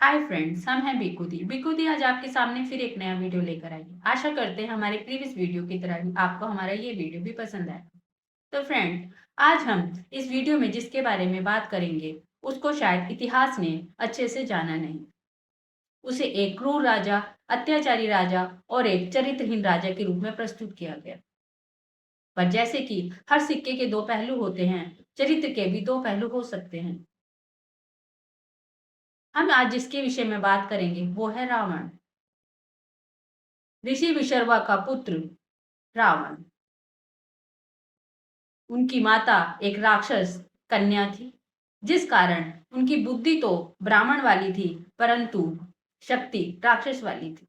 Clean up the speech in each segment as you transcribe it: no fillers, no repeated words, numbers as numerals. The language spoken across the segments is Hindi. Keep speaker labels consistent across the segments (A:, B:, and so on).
A: हाय फ्रेंड्स, हम हैं बिकुदी आज आपके सामने फिर एक नया वीडियो लेकर आई। आशा करते हैं हमारे प्रीवियस वीडियो की तरह ही आपको हमारा ये वीडियो भी पसंद आए। तो फ्रेंड, आज हम इस वीडियो में जिसके बारे में बात करेंगे उसको शायद इतिहास ने अच्छे से जाना नहीं। उसे एक क्रूर राजा, अत्याचारी राजा और एक चरित्रहीन राजा के रूप में प्रस्तुत किया गया। पर जैसे कि हर सिक्के के दो पहलू होते हैं, चरित्र के भी दो पहलू हो सकते हैं। हम आज जिसके विषय में बात करेंगे वो है रावण, ऋषि विशर्वा का पुत्र रावण। उनकी माता एक राक्षस कन्या थी, जिस कारण उनकी बुद्धि तो ब्राह्मण वाली थी, परंतु शक्ति राक्षस वाली थी।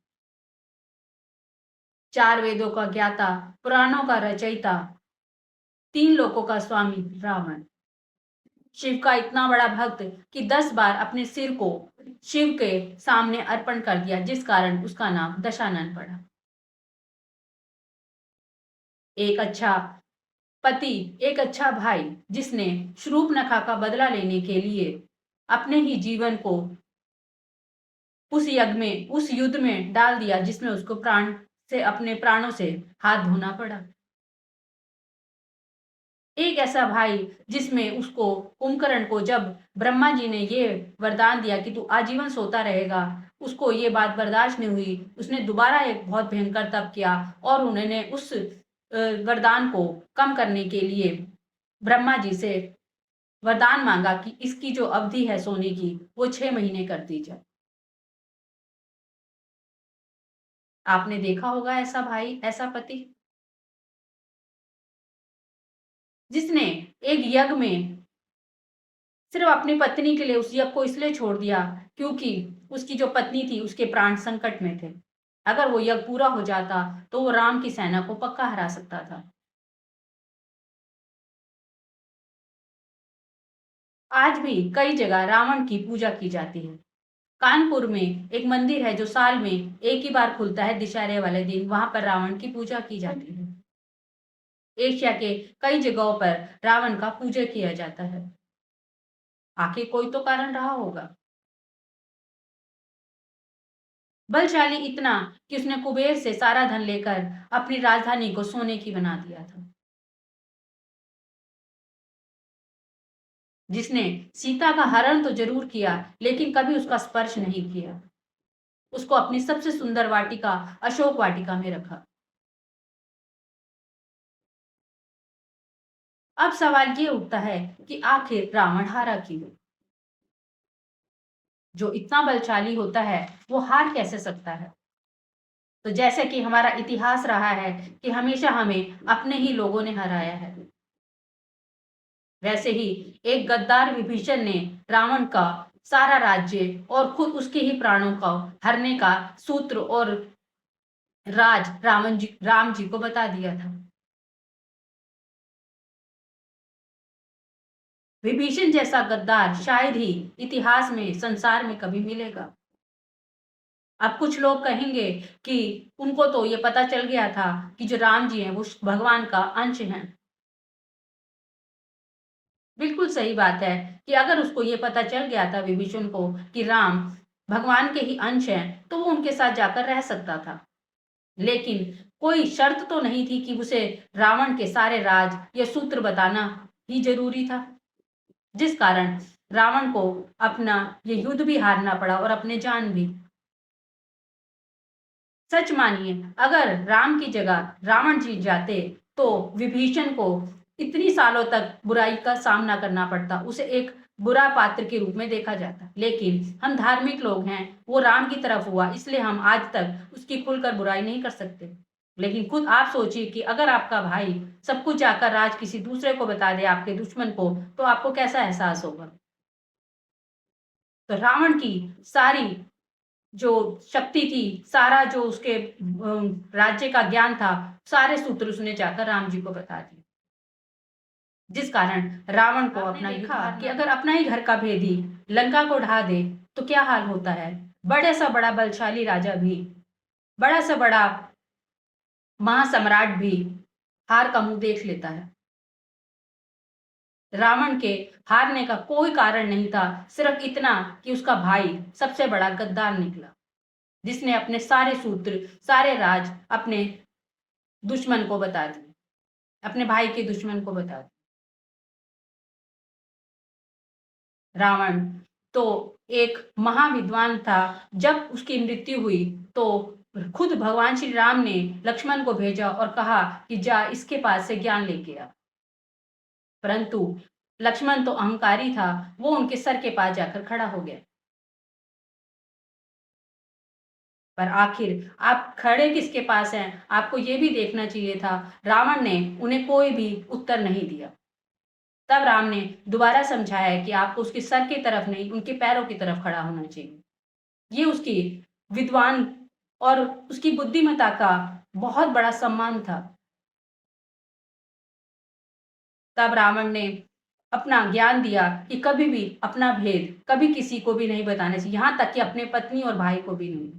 A: चार वेदों का ज्ञाता, पुराणों का रचयिता, तीन लोकों का स्वामी रावण, शिव का इतना बड़ा भक्त कि 10 बार अपने सिर को शिव के सामने अर्पण कर दिया, जिस कारण उसका नाम दशानन पड़ा। एक अच्छा पति, एक अच्छा भाई, जिसने शूर्पणखा का बदला लेने के लिए अपने ही जीवन को उस युद्ध में डाल दिया, जिसमें उसको अपने प्राणों से हाथ धोना पड़ा। एक ऐसा भाई जिसमें उसको कुंभकर्ण को जब ब्रह्मा जी ने ये वरदान दिया कि तू आजीवन सोता रहेगा, उसको ये बात बर्दाश्त नहीं हुई। उसने दोबारा एक बहुत भयंकर तप किया और उन्होंने उस वरदान को कम करने के लिए ब्रह्मा जी से वरदान मांगा कि इसकी जो अवधि है सोने की, वो 6 महीने कर दी जाए। आपने देखा होगा ऐसा भाई, ऐसा पति, जिसने एक यज्ञ में सिर्फ अपनी पत्नी के लिए उस यज्ञ को इसलिए छोड़ दिया क्योंकि उसकी जो पत्नी थी उसके प्राण संकट में थे। अगर वो यज्ञ पूरा हो जाता तो वो राम की सेना को पक्का हरा सकता था। आज भी कई जगह रावण की पूजा की जाती है। कानपुर में एक मंदिर है जो साल में एक ही बार खुलता है, दशहरे वाले दिन। वहां पर रावण की पूजा की जाती है। एशिया के कई जगहों पर रावण का पूजा किया जाता है। आखिर कोई तो कारण रहा होगा। बलशाली इतना कि उसने कुबेर से सारा धन लेकर अपनी राजधानी को सोने की बना दिया था। जिसने सीता का हरण तो जरूर किया, लेकिन कभी उसका स्पर्श नहीं किया। उसको अपनी सबसे सुंदर वाटिका, अशोक वाटिका में रखा। अब सवाल ये उठता है कि आखिर रावण हारा क्यों? जो इतना बलशाली होता है वो हार कैसे सकता है? तो जैसे कि हमारा इतिहास रहा है कि हमेशा हमें अपने ही लोगों ने हराया है, वैसे ही एक गद्दार विभीषण ने रावण का सारा राज्य और खुद उसके ही प्राणों को हरने का सूत्र और राम जी को बता दिया था। विभीषण जैसा गद्दार शायद ही इतिहास में, संसार में कभी मिलेगा। अब कुछ लोग कहेंगे कि उनको तो ये पता चल गया था कि जो राम जी हैं वो भगवान का अंश हैं। बिल्कुल सही बात है कि अगर उसको ये पता चल गया था विभीषण को कि राम भगवान के ही अंश हैं, तो वो उनके साथ जाकर रह सकता था। लेकिन कोई शर्त तो नहीं थी कि उसे रावण के सारे राज या सूत्र बताना ही जरूरी था, जिस कारण रावण को अपना ये युद्ध भी हारना पड़ा और अपने जान भी। सच मानिए, अगर राम की जगह रावण जीत जाते तो विभीषण को इतनी सालों तक बुराई का सामना करना पड़ता, उसे एक बुरा पात्र के रूप में देखा जाता। लेकिन हम धार्मिक लोग हैं, वो राम की तरफ हुआ, इसलिए हम आज तक उसकी खुलकर बुराई नहीं कर सकते। लेकिन खुद आप सोचिए कि अगर आपका भाई सब कुछ जाकर राज किसी दूसरे को बता दे, आपके दुश्मन को, तो आपको कैसा एहसास होगा? तो रावण की सारी जो शक्ति थी, सारा जो उसके राज्य का ज्ञान था, सारे सूत्र उसने जाकर राम जी को बता दिए। जिस कारण रावण को अपना देखा कि अगर अपना ही घर का भेदी लंका को ढा दे तो क्या हाल होता है। बड़े सा बड़ा बलशाली राजा भी, बड़ा सा बड़ा महासम्राट भी हार का मुंह देख लेता है। रावण के हारने का कोई कारण नहीं था, सिर्फ इतना कि उसका भाई सबसे बड़ा गद्दार निकला, जिसने अपने सारे सूत्र, सारे राज अपने दुश्मन को बता दिए, अपने भाई के दुश्मन को बता दिए। रावण तो एक महाविद्वान था। जब उसकी मृत्यु हुई तो खुद भगवान श्री राम ने लक्ष्मण को भेजा और कहा कि जा इसके पास से ज्ञान लेके आ। परंतु लक्ष्मण तो अहंकारी था, वो उनके सर के पास जाकर खड़ा हो गया। पर आखिर आप खड़े किसके पास हैं, आपको ये भी देखना चाहिए था। रावण ने उन्हें कोई भी उत्तर नहीं दिया। तब राम ने दोबारा समझाया कि आपको उसके सर की तरफ नहीं, उनके पैरों की तरफ खड़ा होना चाहिए। ये उसकी विद्वान और उसकी बुद्धिमत्ता का बहुत बड़ा सम्मान था। तब रावण ने अपना ज्ञान दिया कि कभी भी अपना भेद कभी किसी को भी नहीं बताना चाहिए, यहाँ तक कि अपने पत्नी और भाई को भी नहीं।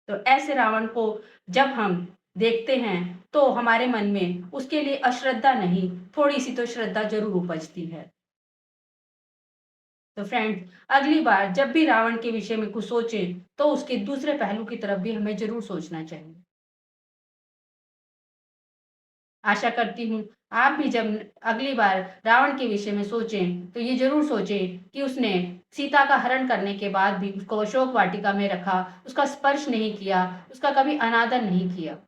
A: तो ऐसे रावण को जब हम देखते हैं तो हमारे मन में उसके लिए अश्रद्धा नहीं, थोड़ी-सी तो श्रद्धा ज़रूर उपजती है। तो फ्रेंड्स, अगली बार जब भी रावण के विषय में कुछ सोचें, तो उसके दूसरे पहलू की तरफ भी हमें ज़रूर सोचना चाहिए। आशा करती हूँ आप भी जब अगली बार रावण के विषय में सोचें, तो ये ज़रूर सोचें कि उसने सीता का हरण करने के बाद भी उसको अशोक वाटिका में रखा, उसका स्पर्श नहीं किया, उसका कभी अनादर नहीं किया।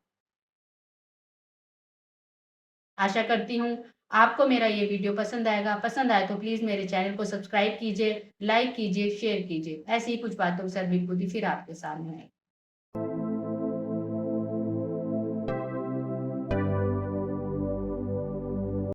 A: आशा करती हूँ आपको मेरा ये वीडियो पसंद आएगा। पसंद आए तो प्लीज़ मेरे चैनल को सब्सक्राइब कीजिए, लाइक कीजिए, शेयर कीजिए। ऐसी ही कुछ बातों के साथ भी खुद ही फिर आपके सामने आएँगे।